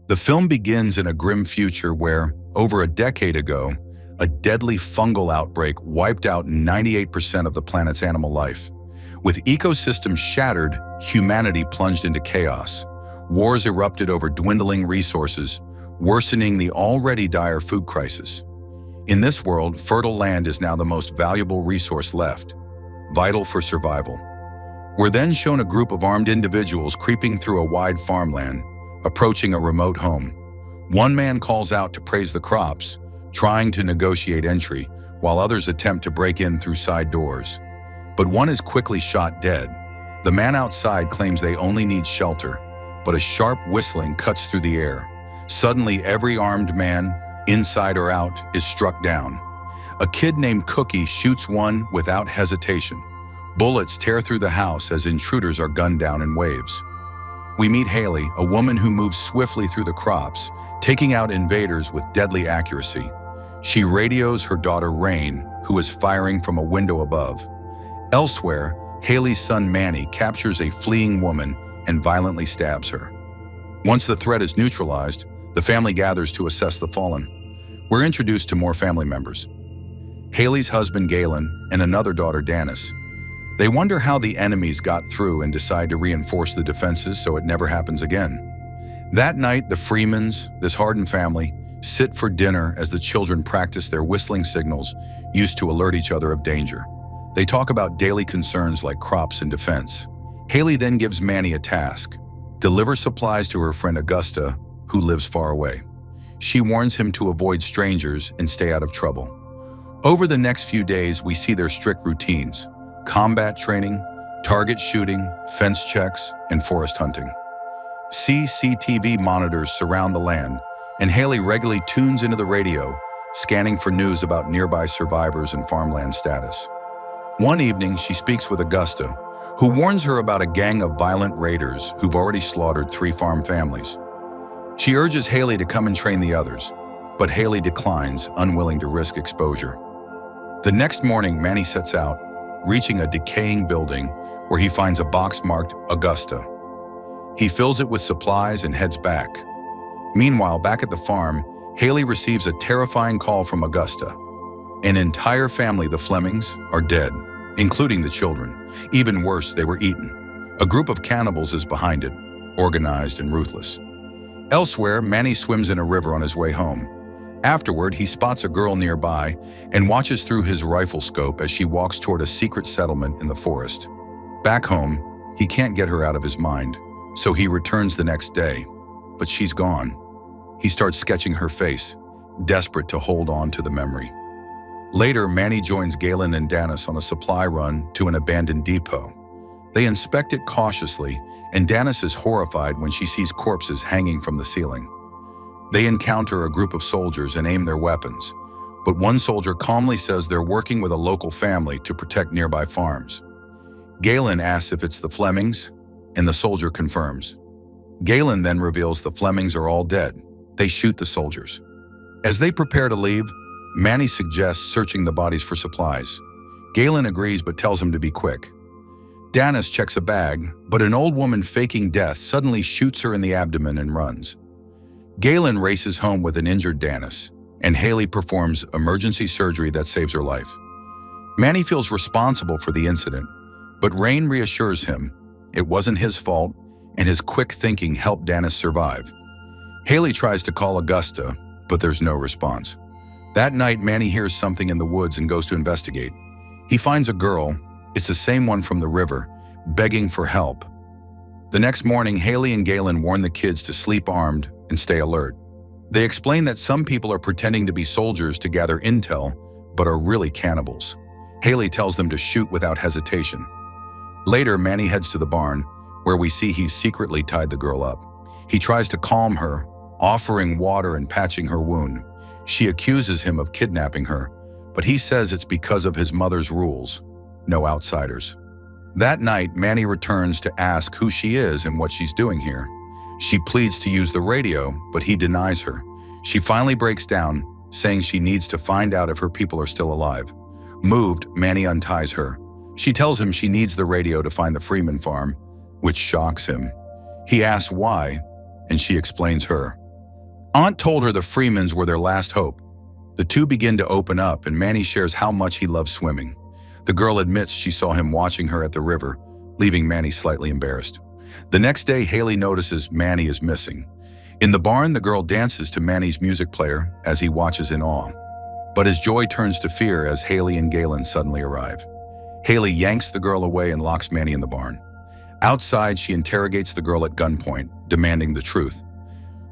The film begins in a grim future where, over a decade ago, a deadly fungal outbreak wiped out 98% of the planet's animal life. With ecosystems shattered, humanity plunged into chaos. Wars erupted over dwindling resources, worsening the already dire food crisis. In this world, fertile land is now the most valuable resource left, vital for survival. We're then shown a group of armed individuals creeping through a wide farmland, approaching a remote home. One man calls out to praise the crops, trying to negotiate entry, while others attempt to break in through side doors. But one is quickly shot dead. The man outside claims they only need shelter, but a sharp whistling cuts through the air. Suddenly, every armed man, inside or out, is struck down. A kid named Cookie shoots one without hesitation. Bullets tear through the house as intruders are gunned down in waves. We meet Haley, a woman who moves swiftly through the crops, taking out invaders with deadly accuracy. She radios her daughter Rain, who is firing from a window above. Elsewhere, Haley's son Manny captures a fleeing woman and violently stabs her. Once the threat is neutralized, the family gathers to assess the fallen. We're introduced to more family members: Haley's husband Galen and another daughter Danis. They wonder how the enemies got through and decide to reinforce the defenses so it never happens again. That night, the Freemans, this hardened family, sit for dinner as the children practice their whistling signals used to alert each other of danger. They talk about daily concerns like crops and defense. Haley then gives Manny a task: deliver supplies to her friend Augusta, who lives far away. She warns him to avoid strangers and stay out of trouble. Over the next few days, we see their strict routines: combat training, target shooting, fence checks, and forest hunting. CCTV monitors surround the land, and Haley regularly tunes into the radio, scanning for news about nearby survivors and farmland status. One evening, she speaks with Augusta, who warns her about a gang of violent raiders who've already slaughtered 3 farm families. She urges Haley to come and train the others, but Haley declines, unwilling to risk exposure. The next morning, Manny sets out, reaching a decaying building where he finds a box marked Augusta. He fills it with supplies and heads back. Meanwhile, back at the farm, Haley receives a terrifying call from Augusta. An entire family, the Flemings, are dead, including the children. Even worse, they were eaten. A group of cannibals is behind it, organized and ruthless. Elsewhere, Manny swims in a river on his way home. Afterward, he spots a girl nearby and watches through his rifle scope as she walks toward a secret settlement in the forest. Back home, he can't get her out of his mind, so he returns the next day, but she's gone. He starts sketching her face, desperate to hold on to the memory. Later, Manny joins Galen and Danis on a supply run to an abandoned depot. They inspect it cautiously, and Danis is horrified when she sees corpses hanging from the ceiling. They encounter a group of soldiers and aim their weapons, but one soldier calmly says they're working with a local family to protect nearby farms. Galen asks if it's the Flemings, and the soldier confirms. Galen then reveals the Flemings are all dead. They shoot the soldiers. As they prepare to leave, Manny suggests searching the bodies for supplies. Galen agrees but tells him to be quick. Danis checks a bag, but an old woman faking death suddenly shoots her in the abdomen and runs. Galen races home with an injured Danis, and Haley performs emergency surgery that saves her life. Manny feels responsible for the incident, but Rain reassures him it wasn't his fault, and his quick thinking helped Danis survive. Haley tries to call Augusta, but there's no response. That night, Manny hears something in the woods and goes to investigate. He finds a girl, it's the same one from the river, begging for help. The next morning, Haley and Galen warn the kids to sleep armed and stay alert. They explain that some people are pretending to be soldiers to gather intel, but are really cannibals. Haley tells them to shoot without hesitation. Later, Manny heads to the barn, where we see he's secretly tied the girl up. He tries to calm her, offering water and patching her wound. She accuses him of kidnapping her, but he says it's because of his mother's rules: no outsiders. That night, Manny returns to ask who she is and what she's doing here. She pleads to use the radio, but he denies her. She finally breaks down, saying she needs to find out if her people are still alive. Moved, Manny unties her. She tells him she needs the radio to find the Freeman farm, which shocks him. He asks why, and she explains her. Aunt told her the Freemans were their last hope. The two begin to open up, and Manny shares how much he loves swimming. The girl admits she saw him watching her at the river, leaving Manny slightly embarrassed. The next day, Haley notices Manny is missing. In the barn, the girl dances to Manny's music player as he watches in awe. But his joy turns to fear as Haley and Galen suddenly arrive. Haley yanks the girl away and locks Manny in the barn. Outside, she interrogates the girl at gunpoint, demanding the truth.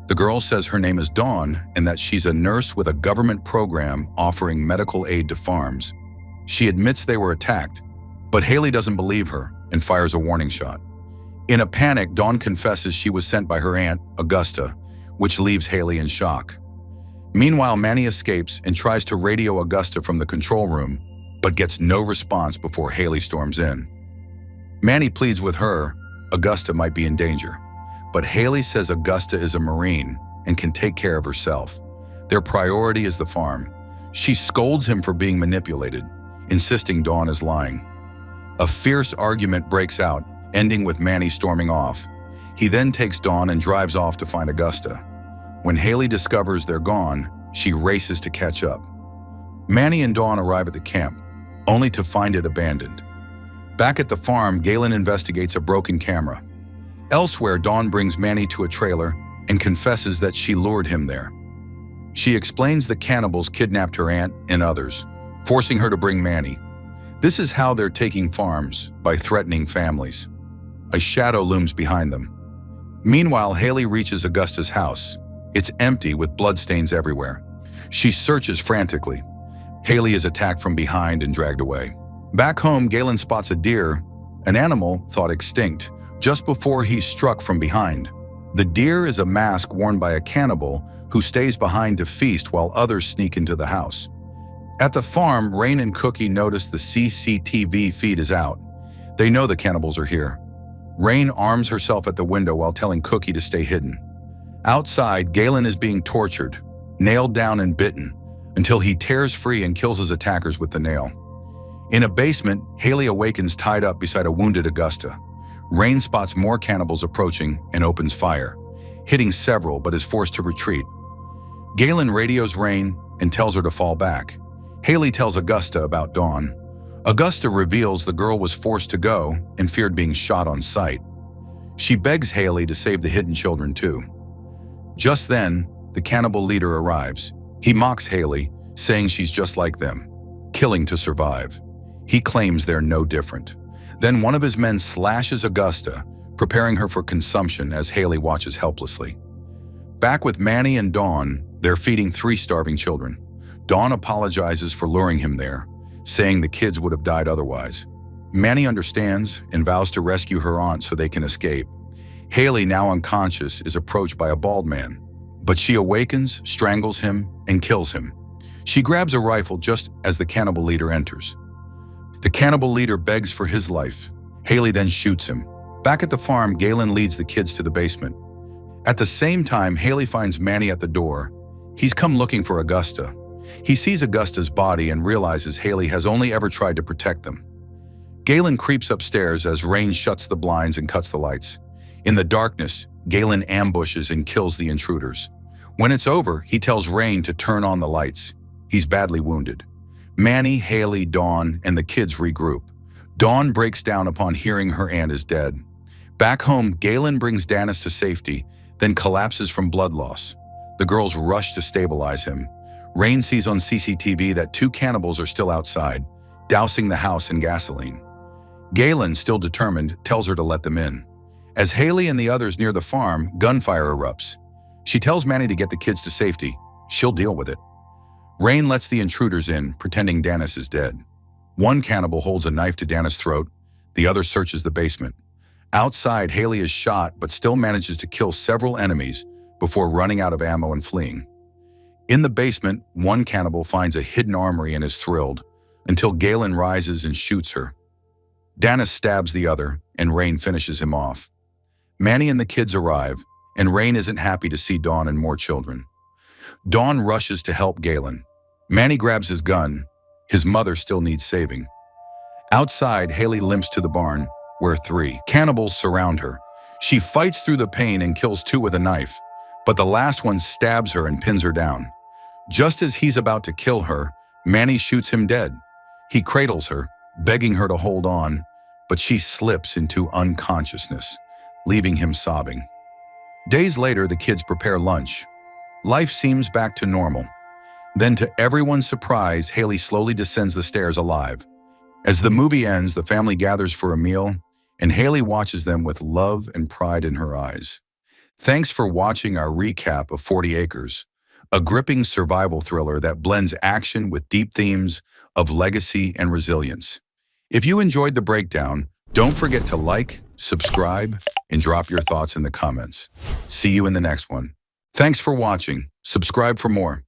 The girl says her name is Dawn and that she's a nurse with a government program offering medical aid to farms. She admits they were attacked, but Haley doesn't believe her and fires a warning shot. In a panic, Dawn confesses she was sent by her aunt, Augusta, which leaves Haley in shock. Meanwhile, Manny escapes and tries to radio Augusta from the control room, but gets no response before Haley storms in. Manny pleads with her, Augusta might be in danger, but Haley says Augusta is a Marine and can take care of herself. Their priority is the farm. She scolds him for being manipulated, insisting Dawn is lying. A fierce argument breaks out, ending with Manny storming off. He then takes Dawn and drives off to find Augusta. When Haley discovers they're gone, she races to catch up. Manny and Dawn arrive at the camp, only to find it abandoned. Back at the farm, Galen investigates a broken camera. Elsewhere, Dawn brings Manny to a trailer and confesses that she lured him there. She explains the cannibals kidnapped her aunt and others, forcing her to bring Manny. This is how they're taking farms, by threatening families. A shadow looms behind them. Meanwhile, Haley reaches Augusta's house. It's empty with bloodstains everywhere. She searches frantically. Haley is attacked from behind and dragged away. Back home, Galen spots a deer, an animal thought extinct, just before he's struck from behind. The deer is a mask worn by a cannibal who stays behind to feast while others sneak into the house. At the farm, Rain and Cookie notice the CCTV feed is out. They know the cannibals are here. Rain arms herself at the window while telling Cookie to stay hidden. Outside, Galen is being tortured, nailed down and bitten, until he tears free and kills his attackers with the nail. In a basement, Haley awakens tied up beside a wounded Augusta. Rain spots more cannibals approaching and opens fire, hitting several but is forced to retreat. Galen radios Rain and tells her to fall back. Haley tells Augusta about Dawn. Augusta reveals the girl was forced to go and feared being shot on sight. She begs Haley to save the hidden children too. Just then, the cannibal leader arrives. He mocks Haley, saying she's just like them, killing to survive. He claims they're no different. Then one of his men slashes Augusta, preparing her for consumption as Haley watches helplessly. Back with Manny and Dawn, they're feeding 3 starving children. Dawn apologizes for luring him there, saying the kids would have died otherwise. Manny understands and vows to rescue her aunt so they can escape. Haley, now unconscious, is approached by a bald man, but she awakens, strangles him, and kills him. She grabs a rifle just as the cannibal leader enters. The cannibal leader begs for his life. Haley then shoots him. Back at the farm, Galen leads the kids to the basement. At the same time, Haley finds Manny at the door. He's come looking for Augusta. He sees Augusta's body and realizes Haley has only ever tried to protect them. Galen creeps upstairs as Rain shuts the blinds and cuts the lights. In the darkness, Galen ambushes and kills the intruders. When it's over, he tells Rain to turn on the lights. He's badly wounded. Manny, Haley, Dawn, and the kids regroup. Dawn breaks down upon hearing her aunt is dead. Back home, Galen brings Danis to safety, then collapses from blood loss. The girls rush to stabilize him. Rain sees on CCTV that 2 cannibals are still outside, dousing the house in gasoline. Galen, still determined, tells her to let them in. As Haley and the others near the farm, gunfire erupts. She tells Manny to get the kids to safety. She'll deal with it. Rain lets the intruders in, pretending Danis is dead. One cannibal holds a knife to Danis' throat. The other searches the basement. Outside, Haley is shot but still manages to kill several enemies before running out of ammo and fleeing. In the basement, one cannibal finds a hidden armory and is thrilled, until Galen rises and shoots her. Danis stabs the other, and Rain finishes him off. Manny and the kids arrive, and Rain isn't happy to see Dawn and more children. Dawn rushes to help Galen. Manny grabs his gun. His mother still needs saving. Outside, Haley limps to the barn, where 3 cannibals surround her. She fights through the pain and kills 2 with a knife, but the last one stabs her and pins her down. Just as he's about to kill her, Manny shoots him dead. He cradles her, begging her to hold on, but she slips into unconsciousness, leaving him sobbing. Days later, the kids prepare lunch. Life seems back to normal. Then, to everyone's surprise, Haley slowly descends the stairs alive. As the movie ends, the family gathers for a meal, and Haley watches them with love and pride in her eyes. Thanks for watching our recap of 40 Acres, a gripping survival thriller that blends action with deep themes of legacy and resilience. If you enjoyed the breakdown, don't forget to like, subscribe, and drop your thoughts in the comments. See you in the next one. Thanks for watching. Subscribe for more.